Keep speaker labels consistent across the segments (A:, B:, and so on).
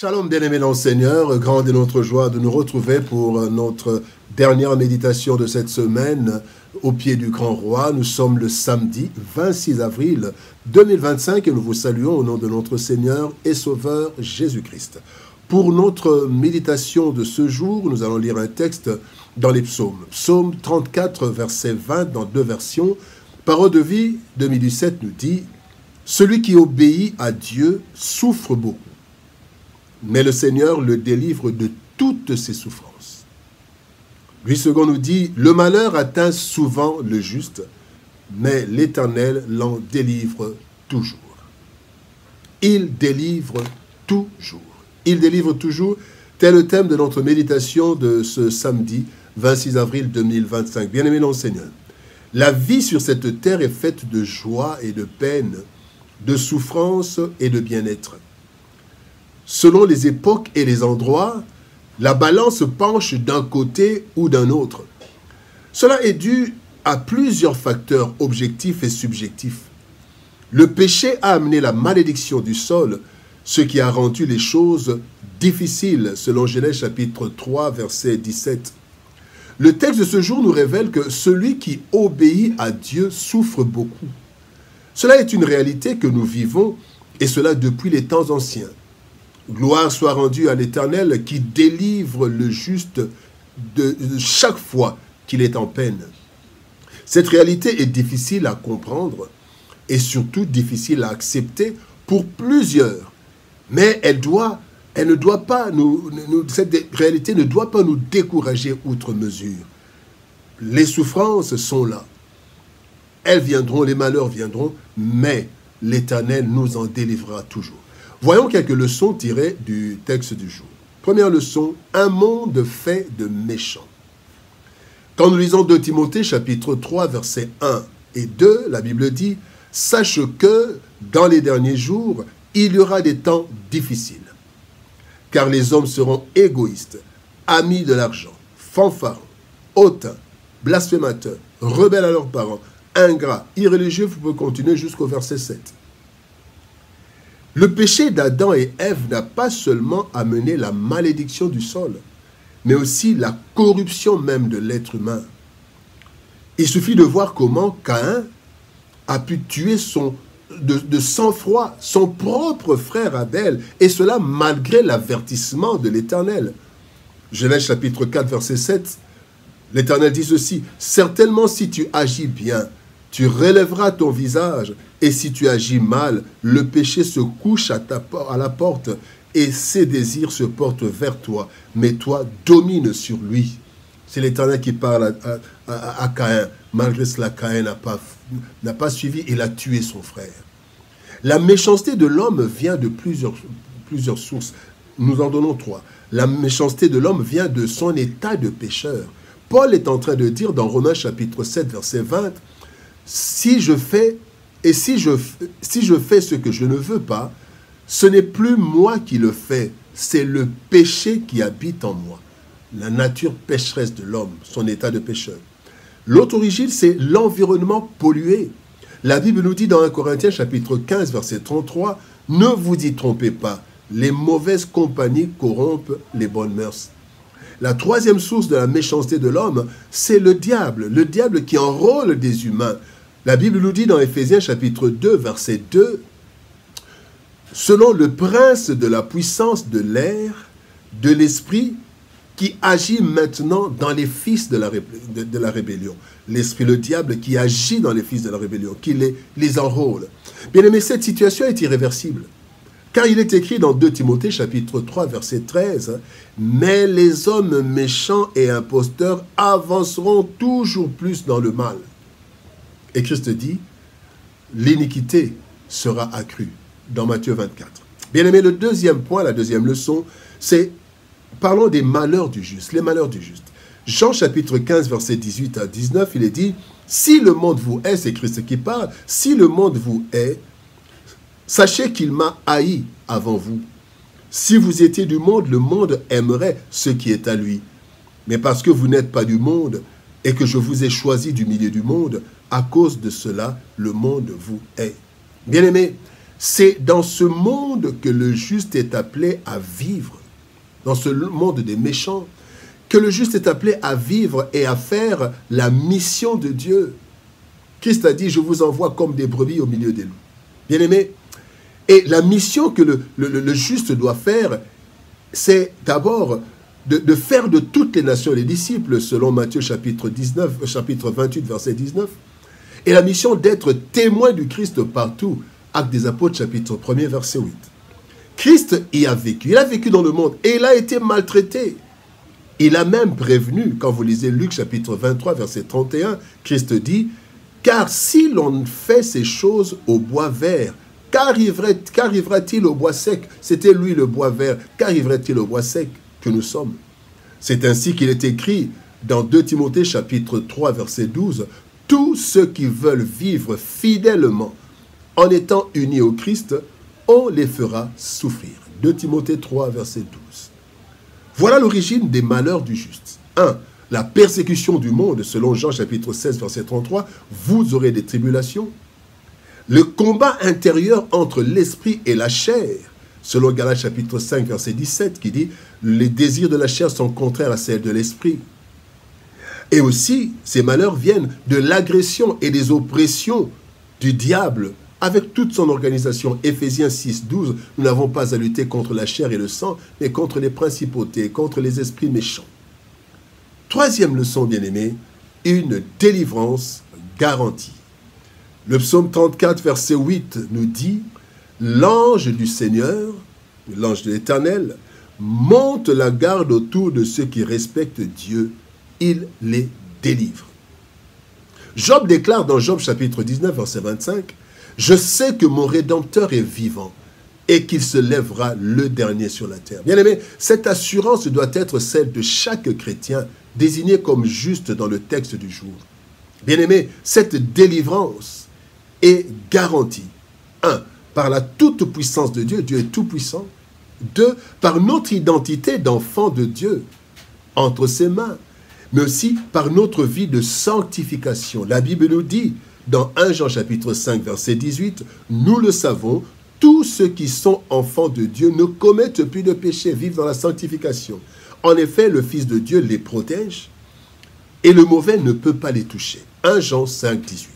A: Shalom bien-aimés dans le Seigneur, grande est notre joie de nous retrouver pour notre dernière méditation de cette semaine au pied du Grand Roi. Nous sommes le samedi 26 avril 2025 et nous vous saluons au nom de notre Seigneur et Sauveur Jésus-Christ. Pour notre méditation de ce jour, nous allons lire un texte dans les psaumes. Psaume 34, verset 20, dans deux versions. Parole de vie 2017 nous dit « Celui qui obéit à Dieu souffre beaucoup. Mais le Seigneur le délivre de toutes ses souffrances. » Lui second nous dit, le malheur atteint souvent le juste, mais l'Éternel l'en délivre toujours. Il délivre toujours. Il délivre toujours, tel le thème de notre méditation de ce samedi 26 avril 2025. Bien-aimés dans le Seigneur, la vie sur cette terre est faite de joie et de peine, de souffrance et de bien-être. Selon les époques et les endroits, la balance penche d'un côté ou d'un autre. Cela est dû à plusieurs facteurs objectifs et subjectifs. Le péché a amené la malédiction du sol, ce qui a rendu les choses difficiles, selon Genèse chapitre 3, verset 17. Le texte de ce jour nous révèle que celui qui obéit à Dieu souffre beaucoup. Cela est une réalité que nous vivons, et cela depuis les temps anciens. Gloire soit rendue à l'Éternel qui délivre le juste de chaque fois qu'il est en peine. Cette réalité est difficile à comprendre et surtout difficile à accepter pour plusieurs. Mais cette réalité ne doit pas nous décourager outre mesure. Les souffrances sont là. Elles viendront, les malheurs viendront, mais l'Éternel nous en délivrera toujours. Voyons quelques leçons tirées du texte du jour. Première leçon, un monde fait de méchants. Quand nous lisons 2 Timothée chapitre 3 versets 1 et 2, la Bible dit « Sache que dans les derniers jours, il y aura des temps difficiles, car les hommes seront égoïstes, amis de l'argent, fanfarons, hautains, blasphémateurs, rebelles à leurs parents, ingrats, irréligieux », vous pouvez continuer jusqu'au verset 7. Le péché d'Adam et Ève n'a pas seulement amené la malédiction du sol, mais aussi la corruption même de l'être humain. Il suffit de voir comment Caïn a pu tuer de sang-froid son propre frère Abel, et cela malgré l'avertissement de l'Éternel. Genèse chapitre 4, verset 7, l'Éternel dit ceci, « Certainement si tu agis bien, tu relèveras ton visage, et si tu agis mal, le péché se couche à la porte, et ses désirs se portent vers toi, mais toi domine sur lui. » C'est l'Éternel qui parle à Caïn. Malgré cela, Caïn n'a pas suivi, il a tué son frère. La méchanceté de l'homme vient de plusieurs sources. Nous en donnons 3. La méchanceté de l'homme vient de son état de pécheur. Paul est en train de dire dans Romains chapitre 7, verset 20, « Si je fais ce que je ne veux pas, ce n'est plus moi qui le fais, c'est le péché qui habite en moi. » La nature pécheresse de l'homme, son état de pécheur. L'autre origine, c'est l'environnement pollué. La Bible nous dit dans 1 Corinthiens chapitre 15, verset 33, « Ne vous y trompez pas, les mauvaises compagnies corrompent les bonnes mœurs. » La troisième source de la méchanceté de l'homme, c'est le diable qui enrôle des humains. La Bible nous dit dans Éphésiens chapitre 2, verset 2, « Selon le prince de la puissance de l'air, de l'esprit, qui agit maintenant dans les fils de la rébellion. » L'esprit, le diable, qui agit dans les fils de la rébellion, qui les enrôle. Bien aimé, cette situation est irréversible. Car il est écrit dans 2 Timothée chapitre 3, verset 13, « Mais les hommes méchants et imposteurs avanceront toujours plus dans le mal. » Et Christ dit, l'iniquité sera accrue, dans Matthieu 24. Bien aimé, le deuxième point, la deuxième leçon, c'est, parlons des malheurs du juste, les malheurs du juste. Jean chapitre 15, verset 18 à 19, il est dit, « Si le monde vous hait, c'est Christ qui parle, si le monde vous hait, sachez qu'il m'a haï avant vous. Si vous étiez du monde, le monde aimerait ce qui est à lui. Mais parce que vous n'êtes pas du monde, et que je vous ai choisi du milieu du monde, à cause de cela, le monde vous hait. » Bien-aimés, C'est dans ce monde que le juste est appelé à vivre, dans ce monde des méchants, que le juste est appelé à vivre et à faire la mission de Dieu. Christ a dit, je vous envoie comme des brebis au milieu des loups. Bien-aimés, et la mission que le juste doit faire, c'est d'abord de faire de toutes les nations les disciples, selon Matthieu chapitre 28, verset 19, et la mission d'être témoin du Christ partout, Actes des Apôtres, chapitre 1er, verset 8. Christ y a vécu, il a vécu dans le monde, et il a été maltraité. Il a même prévenu, quand vous lisez Luc chapitre 23, verset 31, Christ dit, « Car si l'on fait ces choses au bois vert, qu'arrivera-t-il au bois sec ?» C'était lui le bois vert. Qu'arriverait-il au bois sec que nous sommes? C'est ainsi qu'il est écrit dans 2 Timothée chapitre 3, verset 12, « Tous ceux qui veulent vivre fidèlement en étant unis au Christ, on les fera souffrir. » 2 Timothée 3, verset 12. Voilà l'origine des malheurs du juste. 1. La persécution du monde, selon Jean chapitre 16, verset 33, vous aurez des tribulations. Le combat intérieur entre l'esprit et la chair, selon Galates chapitre 5, verset 17, qui dit « Les désirs de la chair sont contraires à celles de l'esprit ». Et aussi, ces malheurs viennent de l'agression et des oppressions du diable avec toute son organisation. Éphésiens 6, 12, nous n'avons pas à lutter contre la chair et le sang, mais contre les principautés, contre les esprits méchants. Troisième leçon, bien-aimés, une délivrance garantie. Le psaume 34, verset 8 nous dit « L'ange du Seigneur, l'ange de l'Éternel, monte la garde autour de ceux qui respectent Dieu, il les délivre. » Job déclare dans Job chapitre 19, verset 25, « Je sais que mon Rédempteur est vivant et qu'il se lèvera le dernier sur la terre. » Bien-aimés, cette assurance doit être celle de chaque chrétien désigné comme juste dans le texte du jour. Bien-aimés, cette délivrance est garantie. 1. Par la toute-puissance de Dieu, Dieu est tout-puissant. 2. Par notre identité d'enfant de Dieu entre ses mains, mais aussi par notre vie de sanctification. La Bible nous dit, dans 1 Jean chapitre 5, verset 18, « Nous le savons, tous ceux qui sont enfants de Dieu ne commettent plus de péché, vivent dans la sanctification. En effet, le Fils de Dieu les protège et le mauvais ne peut pas les toucher. » 1 Jean 5, 18.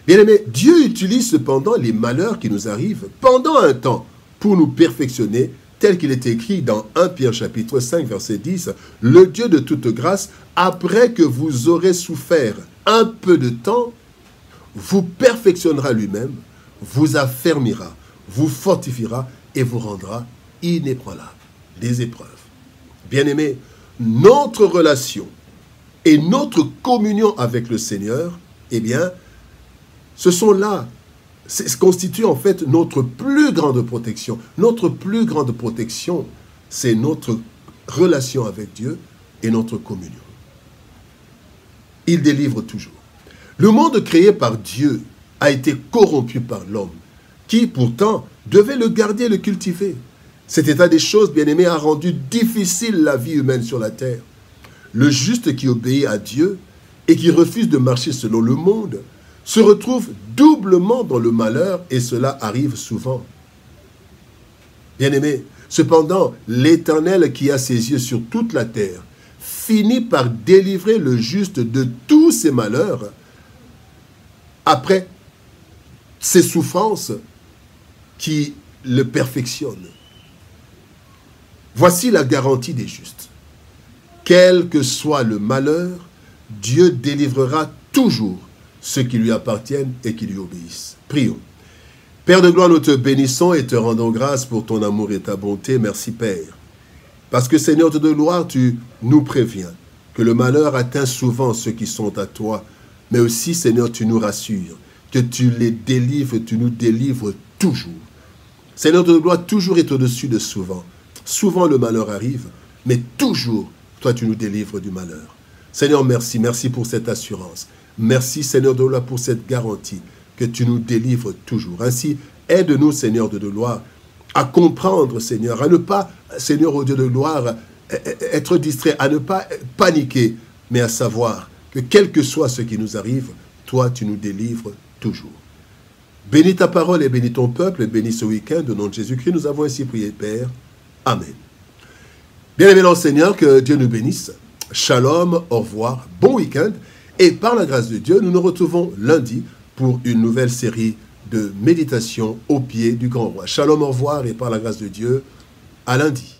A: Bien-aimés, Dieu utilise cependant les malheurs qui nous arrivent pendant un temps pour nous perfectionner, tel qu'il est écrit dans 1 Pierre chapitre 5, verset 10, « Le Dieu de toute grâce, après que vous aurez souffert un peu de temps, vous perfectionnera lui-même, vous affermira, vous fortifiera et vous rendra inébranlable. » Des épreuves. Bien-aimés, notre relation et notre communion avec le Seigneur, eh bien, ce sont là, ça constitue en fait notre plus grande protection. Notre plus grande protection, c'est notre relation avec Dieu et notre communion. Il délivre toujours. Le monde créé par Dieu a été corrompu par l'homme, qui pourtant devait le garder et le cultiver. Cet état des choses, bien-aimés, a rendu difficile la vie humaine sur la terre. Le juste qui obéit à Dieu et qui refuse de marcher selon le monde se retrouve doublement dans le malheur et cela arrive souvent. Bien-aimés, cependant, l'Éternel qui a ses yeux sur toute la terre finit par délivrer le juste de tous ses malheurs après ses souffrances qui le perfectionnent. Voici la garantie des justes. Quel que soit le malheur, Dieu délivrera toujours ceux qui lui appartiennent et qui lui obéissent. Prions. Père de gloire, nous te bénissons et te rendons grâce pour ton amour et ta bonté. Merci Père. Parce que Seigneur de gloire, tu nous préviens que le malheur atteint souvent ceux qui sont à toi, mais aussi Seigneur, tu nous rassures que tu les délivres, tu nous délivres toujours. Seigneur de gloire, toujours est au-dessus de souvent. Souvent le malheur arrive, mais toujours, toi tu nous délivres du malheur. Seigneur, merci, merci pour cette assurance. Merci Seigneur de gloire pour cette garantie que tu nous délivres toujours. Ainsi, aide-nous Seigneur de gloire à comprendre Seigneur, à ne pas, Seigneur au Dieu de gloire, être distrait, à ne pas paniquer, mais à savoir que quel que soit ce qui nous arrive, toi tu nous délivres toujours. Bénis ta parole et bénis ton peuple et bénis ce week-end. Au nom de Jésus-Christ, nous avons ainsi prié, Père. Amen. Bien-aimés dans le Seigneur, que Dieu nous bénisse. Shalom, au revoir, bon week-end. Et par la grâce de Dieu, nous nous retrouvons lundi pour une nouvelle série de méditation au pied du grand roi. Shalom, au revoir et par la grâce de Dieu, à lundi.